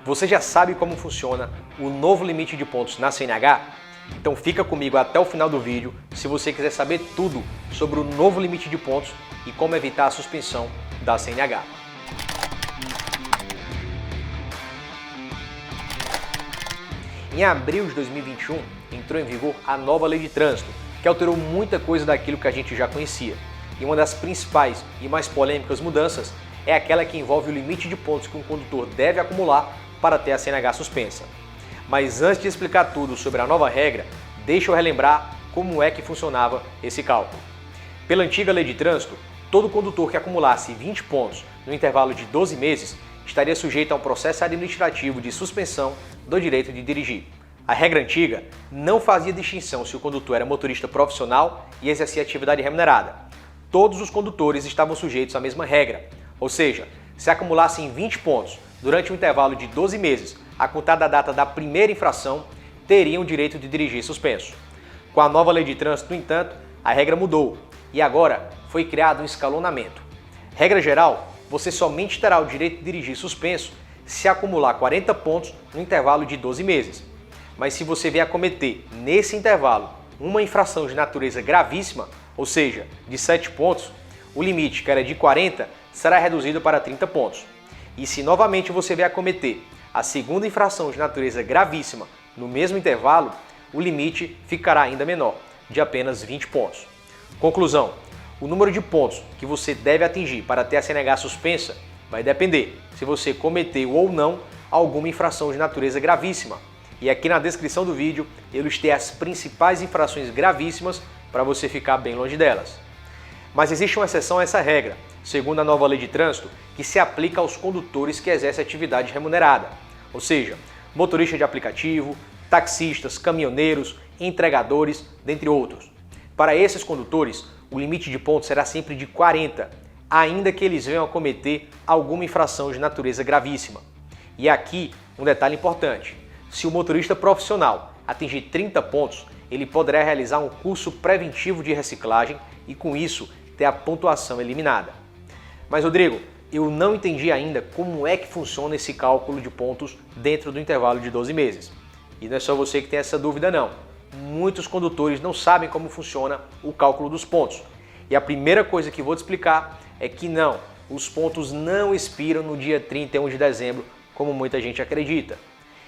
Você já sabe como funciona o novo limite de pontos na CNH? Então fica comigo até o final do vídeo se você quiser saber tudo sobre o novo limite de pontos e como evitar a suspensão da CNH. Em abril de 2021, entrou em vigor a nova Lei de Trânsito, que alterou muita coisa daquilo que a gente já conhecia. E uma das principais e mais polêmicas mudanças é aquela que envolve o limite de pontos que um condutor deve acumular para ter a CNH suspensa. Mas antes de explicar tudo sobre a nova regra, deixa eu relembrar como é que funcionava esse cálculo. Pela antiga Lei de Trânsito, todo condutor que acumulasse 20 pontos no intervalo de 12 meses estaria sujeito a um processo administrativo de suspensão do direito de dirigir. A regra antiga não fazia distinção se o condutor era motorista profissional e exercia atividade remunerada. Todos os condutores estavam sujeitos à mesma regra, ou seja, se acumulassem 20 pontos durante um intervalo de 12 meses, a contar da data da primeira infração, teriam o direito de dirigir suspenso. Com a nova Lei de Trânsito, no entanto, a regra mudou e agora foi criado um escalonamento. Regra geral, você somente terá o direito de dirigir suspenso se acumular 40 pontos no intervalo de 12 meses. Mas se você vier a cometer, nesse intervalo, uma infração de natureza gravíssima, ou seja, de 7 pontos, o limite, que era de 40, será reduzido para 30 pontos. E se novamente você vier a cometer a segunda infração de natureza gravíssima no mesmo intervalo, o limite ficará ainda menor, de apenas 20 pontos. Conclusão: o número de pontos que você deve atingir para ter a CNH suspensa vai depender se você cometeu ou não alguma infração de natureza gravíssima. E aqui na descrição do vídeo eu listei as principais infrações gravíssimas para você ficar bem longe delas. Mas existe uma exceção a essa regra, segundo a nova Lei de Trânsito, que se aplica aos condutores que exercem atividade remunerada, ou seja, motorista de aplicativo, taxistas, caminhoneiros, entregadores, dentre outros. Para esses condutores, o limite de pontos será sempre de 40, ainda que eles venham a cometer alguma infração de natureza gravíssima. E aqui um detalhe importante: se o motorista profissional atingir 30 pontos, ele poderá realizar um curso preventivo de reciclagem e com isso ter a pontuação eliminada. Mas Rodrigo, eu não entendi ainda como é que funciona esse cálculo de pontos dentro do intervalo de 12 meses. E não é só você que tem essa dúvida não. Muitos condutores não sabem como funciona o cálculo dos pontos. E a primeira coisa que vou te explicar é que não, os pontos não expiram no dia 31 de dezembro, como muita gente acredita.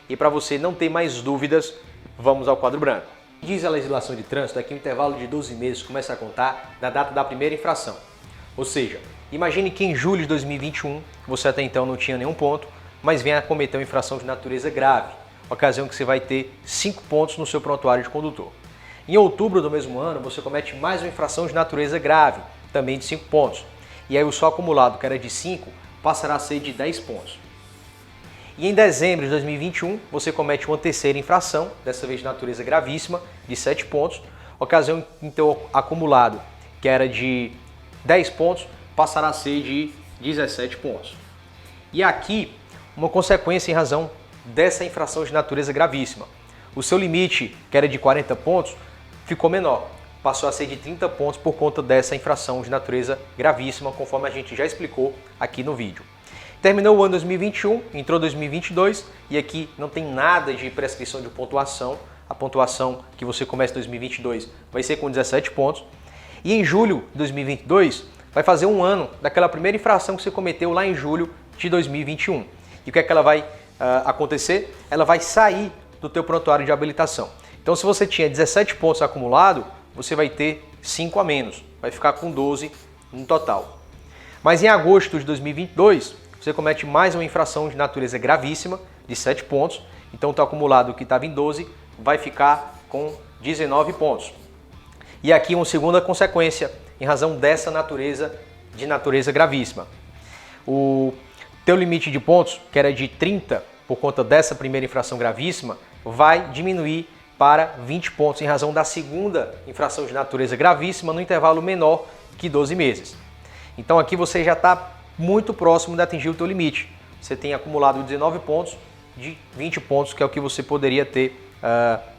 E para você não ter mais dúvidas, vamos ao quadro branco. Diz a legislação de trânsito é que o intervalo de 12 meses começa a contar da data da primeira infração. Ou seja, imagine que em julho de 2021 você até então não tinha nenhum ponto, mas venha a cometer uma infração de natureza grave, ocasião que você vai ter 5 pontos no seu prontuário de condutor. Em outubro do mesmo ano você comete mais uma infração de natureza grave, também de 5 pontos. E aí o seu acumulado, que era de 5, passará a ser de 10 pontos. E em dezembro de 2021, você comete uma terceira infração, dessa vez de natureza gravíssima, de 7 pontos, ocasião em teu acumulado, que era de 10 pontos, passará a ser de 17 pontos. E aqui, uma consequência em razão dessa infração de natureza gravíssima. O seu limite, que era de 40 pontos, ficou menor, passou a ser de 30 pontos por conta dessa infração de natureza gravíssima, conforme a gente já explicou aqui no vídeo. Terminou o ano 2021, entrou 2022 e aqui não tem nada de prescrição de pontuação. A pontuação que você começa em 2022 vai ser com 17 pontos. E em julho de 2022 vai fazer um ano daquela primeira infração que você cometeu lá em julho de 2021. E o que é que ela vai acontecer? Ela vai sair do teu prontuário de habilitação. Então se você tinha 17 pontos acumulado, você vai ter 5 a menos, vai ficar com 12 no total. Mas em agosto de 2022, você comete mais uma infração de natureza gravíssima, de 7 pontos, então o teu acumulado que estava em 12 vai ficar com 19 pontos. E aqui uma segunda consequência, em razão dessa natureza gravíssima. O teu limite de pontos, que era de 30 por conta dessa primeira infração gravíssima, vai diminuir para 20 pontos em razão da segunda infração de natureza gravíssima no intervalo menor que 12 meses. Então aqui você já está muito próximo de atingir o teu limite. Você tem acumulado 19 pontos de 20 pontos, que é o que você poderia ter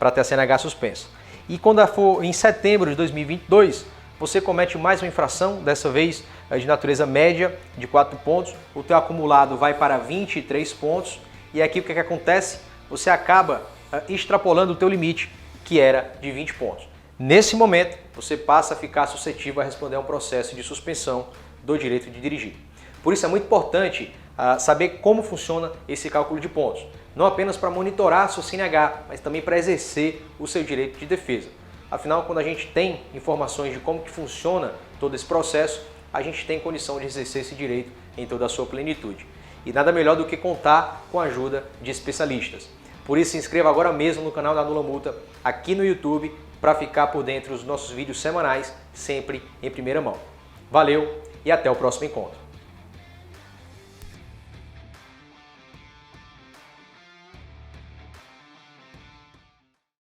para ter a CNH suspensa. E quando for em setembro de 2022, você comete mais uma infração, dessa vez de natureza média, de 4 pontos, o teu acumulado vai para 23 pontos E aqui o que acontece? Você acaba extrapolando o teu limite, que era de 20 pontos. Nesse momento, você passa a ficar suscetível a responder a um processo de suspensão do direito de dirigir. Por isso é muito importante saber como funciona esse cálculo de pontos. Não apenas para monitorar a sua CNH, mas também para exercer o seu direito de defesa. Afinal, quando a gente tem informações de como que funciona todo esse processo, a gente tem condição de exercer esse direito em toda a sua plenitude. E nada melhor do que contar com a ajuda de especialistas. Por isso, se inscreva agora mesmo no canal da Anula Multa aqui no YouTube para ficar por dentro dos nossos vídeos semanais, sempre em primeira mão. Valeu e até o próximo encontro.